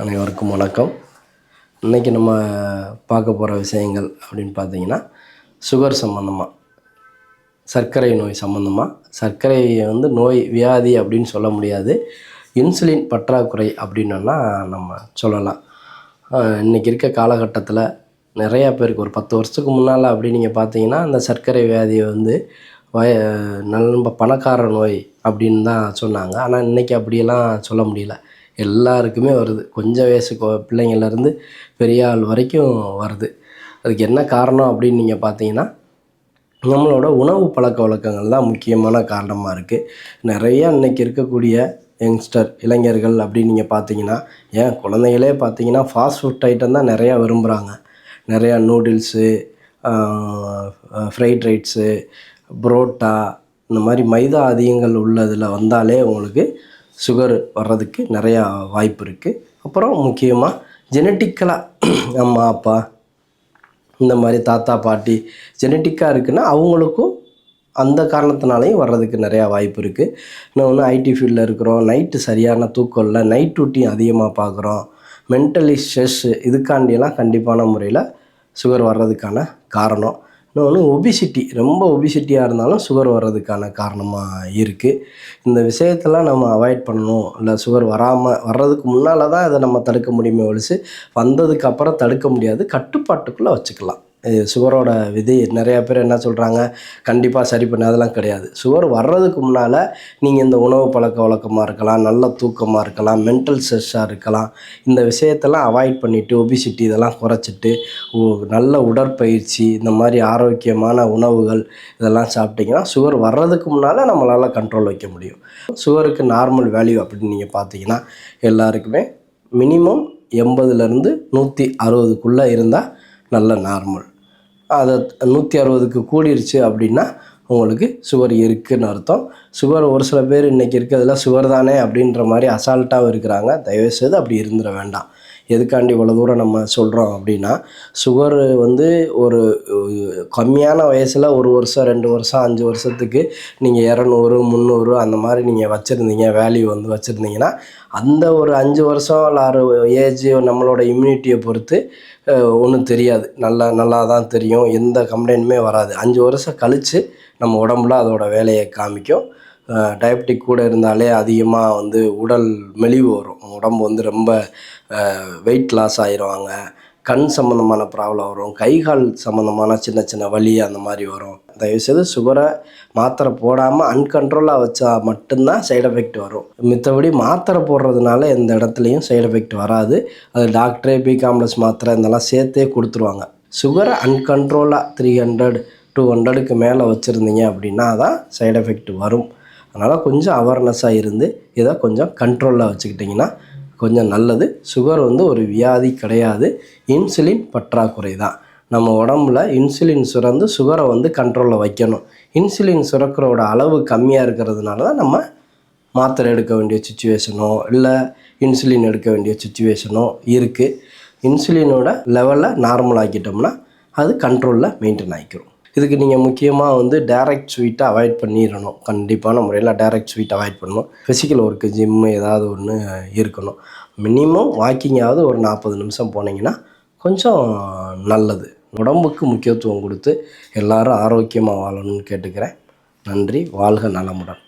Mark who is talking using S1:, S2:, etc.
S1: அனைவருக்கும் வணக்கம். இன்றைக்கி நம்ம பார்க்க போகிற விஷயங்கள் அப்படின்னு பார்த்தீங்கன்னா, சுகர் சம்மந்தமாக, சர்க்கரை நோய் சம்மந்தமாக. சர்க்கரையை நோய் வியாதி அப்படின்னு சொல்ல முடியாது, இன்சுலின் பற்றாக்குறை அப்படின்னா நம்ம சொல்லலாம். இன்றைக்கி இருக்க காலகட்டத்தில் நிறையா பேருக்கு ஒரு 10 வருஷத்துக்கு முன்னால் அப்படி நீங்கள் பார்த்தீங்கன்னா, அந்த சர்க்கரை வியாதியை ரொம்ப பணக்கார நோய் அப்படின்னு தான் சொன்னாங்க. ஆனால் இன்றைக்கி அப்படியெல்லாம் சொல்ல முடியல, எல்லாருக்குமே வருது. கொஞ்சம் வயசு பிள்ளைங்கள்லேருந்து பெரிய ஆள் வரைக்கும் வருது. அதுக்கு என்ன காரணம் அப்படின்னு நீங்கள் பார்த்தீங்கன்னா, நம்மளோட உணவு பழக்க வழக்கங்கள் தான் முக்கியமான காரணமாக இருக்குது. நிறையா இன்றைக்கி இருக்கக்கூடிய யங்ஸ்டர் இளைஞர்கள் அப்படின்னு நீங்கள் பார்த்தீங்கன்னா, ஏன் குழந்தைகளே பார்த்தீங்கன்னா ஃபாஸ்ட் ஃபுட் ஐட்டம் தான் நிறையா விரும்புகிறாங்க. நிறையா நூடுல்ஸு, ஃப்ரைட் ரைட்ஸு, புரோட்டா, இந்த மாதிரி மைதா அதிகங்கள் உள்ளதில் வந்தாலே உங்களுக்கு சுகர் வர்றதுக்கு நிறையா வாய்ப்பு இருக்குது. அப்புறம் முக்கியமாக ஜெனட்டிக்கலாக அம்மா அப்பா இந்த மாதிரி தாத்தா பாட்டி ஜெனட்டிக்காக இருக்குன்னா அவங்களுக்கும் அந்த காரணத்தினாலையும் வர்றதுக்கு நிறையா வாய்ப்பு இருக்குது. இன்னொன்று ஐடி ஃபீல்டில் இருக்கிறோம், நைட்டு சரியான தூக்கம் இல்லை, நைட் டியூட்டி அதிகமாக பார்க்குறோம், மென்டலி ஸ்ட்ரெஸ்ஸு, இதுக்காண்டியெல்லாம் கண்டிப்பான முறையில் சுகர் வர்றதுக்கான காரணம். இன்னொன்று ஒபிசிட்டி, ரொம்ப ஒபிசிட்டியாக இருந்தாலும் சுகர் வர்றதுக்கான காரணமாக இருக்குது. இந்த விஷயத்தெல்லாம் நம்ம அவாய்ட் பண்ணணும். இல்லை சுகர் வர்றதுக்கு முன்னால் தான் இதை நம்ம தடுக்க முடியுமே ஒழிச்சு வந்ததுக்கு அப்புறம் தடுக்க முடியாது, கட்டுப்பாட்டுக்குள்ளே வச்சுக்கலாம். சுகரோட விதி நிறையா பேர் என்ன சொல்கிறாங்க, கண்டிப்பாக சரி பண்ண, அதெல்லாம் கிடையாது. சுகர் வர்றதுக்கு முன்னால் நீங்கள் இந்த உணவு பழக்க வழக்கமாக இருக்கலாம், நல்ல தூக்கமாக இருக்கலாம், மென்டல் ஸ்ட்ரெஸ்ஸாக இருக்கலாம், இந்த விஷயத்தெல்லாம் அவாய்ட் பண்ணிவிட்டு ஒபிசிட்டி இதெல்லாம் குறைச்சிட்டு நல்ல உடற்பயிற்சி, இந்த மாதிரி ஆரோக்கியமான உணவுகள் இதெல்லாம் சாப்பிட்டிங்கன்னா சுகர் வர்றதுக்கு முன்னால் நம்மளால் கண்ட்ரோல் வைக்க முடியும். சுகருக்கு நார்மல் வேல்யூ அப்படின்னு நீங்கள் பார்த்தீங்கன்னா எல்லாருக்குமே மினிமம் 80லேருந்து 160க்குள்ளே இருந்தால் நல்ல நார்மல். அதை 160க்கு கூடிருச்சு அப்படின்னா உங்களுக்கு சுகர் இருக்குதுன்னு அர்த்தம். சுகர் ஒரு சில பேர் இன்றைக்கி இருக்கிறதுல சுகர் தானே அப்படின்ற மாதிரி அசால்ட்டாக இருக்கிறாங்க. தயவுசெய்து அப்படி இருந்துட வேண்டாம். எதுக்காண்டி இவ்வளோ தூரம் நம்ம சொல்கிறோம் அப்படின்னா, சுகர் ஒரு கம்மியான வயசில் 1 வருஷம் 2 வருஷம் 5 வருஷத்துக்கு நீங்கள் 200 300 அந்த மாதிரி நீங்கள் வச்சுருந்தீங்க, வேல்யூ வச்சுருந்தீங்கன்னா, அந்த ஒரு 5 வருஷம் இல்லை 6 ஏஜ் நம்மளோட இம்யூனிட்டியை பொறுத்து ஒன்றும் தெரியாது, நல்லா தான் தெரியும், எந்த கம்ப்ளைண்ட்டுமே வராது. 5 வருஷம் கழித்து நம்ம உடம்புல அதோட வேலையை காமிக்கும். டயபெட்டிக் கூட இருந்தாலே அதிகமாக உடல் மெலிவு வரும், உடம்பு ரொம்ப வெயிட் லாஸ் ஆகிடுவாங்க, கண் சம்மந்தமான ப்ராப்ளம் வரும், கை கால் சம்மந்தமான சின்ன சின்ன வலி அந்த மாதிரி வரும். தயவுசெய்து சுகரை மாத்திரை போடாமல் அன்கண்ட்ரோலாக வச்சா மட்டும்தான் சைடு எஃபெக்ட் வரும். மித்தபடி மாத்திரை போடுறதுனால எந்த இடத்துலையும் சைடு எஃபெக்ட் வராது. அது டாக்டரே பி காம்ப்ளெக்ஸ் மாத்திரை இதெல்லாம் சேர்த்தே கொடுத்துருவாங்க. சுகரை அன்கண்ட்ரோலாக 300 200க்கு மேலே வச்சுருந்தீங்க அப்படின்னா தான் சைடு எஃபெக்ட் வரும். அதனால் கொஞ்சம் அவேர்னஸாக இருந்து இதை கொஞ்சம் கண்ட்ரோலில் வச்சுக்கிட்டிங்கன்னா கொஞ்சம் நல்லது. சுகர் ஒரு வியாதி கிடையாது, இன்சுலின் பற்றாக்குறை தான். நம்ம உடம்புல இன்சுலின் சுரந்து சுகரை கண்ட்ரோலில் வைக்கணும். இன்சுலின் சுரக்கிறோட அளவு கம்மியாக இருக்கிறதுனால தான் நம்ம மாத்திரை எடுக்க வேண்டிய சுச்சுவேஷனோ இல்லை இன்சுலின் எடுக்க வேண்டிய சுச்சுவேஷனோ இருக்குது. இன்சுலினோட லெவலில் நார்மல் ஆக்கிட்டோம்னா அது கண்ட்ரோலில் மெயின்டைன் ஆகிக்கிறோம். இதுக்கு நீங்கள் முக்கியமாக டைரக்ட் ஸ்வீட்டை அவாய்ட் பண்ணிடணும். கண்டிப்பான முறையில் டைரக்ட் ஸ்வீட் அவாய்ட் பண்ணணும். ஃபிசிக்கல் ஒர்க்கு, ஜிம்மு ஏதாவது ஒன்று இருக்கணும். மினிமம் வாக்கிங்காவது ஒரு 40 நிமிஷம் போனீங்கன்னா கொஞ்சம் நல்லது. உடம்புக்கு முக்கியத்துவம் கொடுத்து எல்லோரும் ஆரோக்கியமாக வாழணும்னு கேட்டுக்கிறேன். நன்றி. வாழ்க நலமுடன்.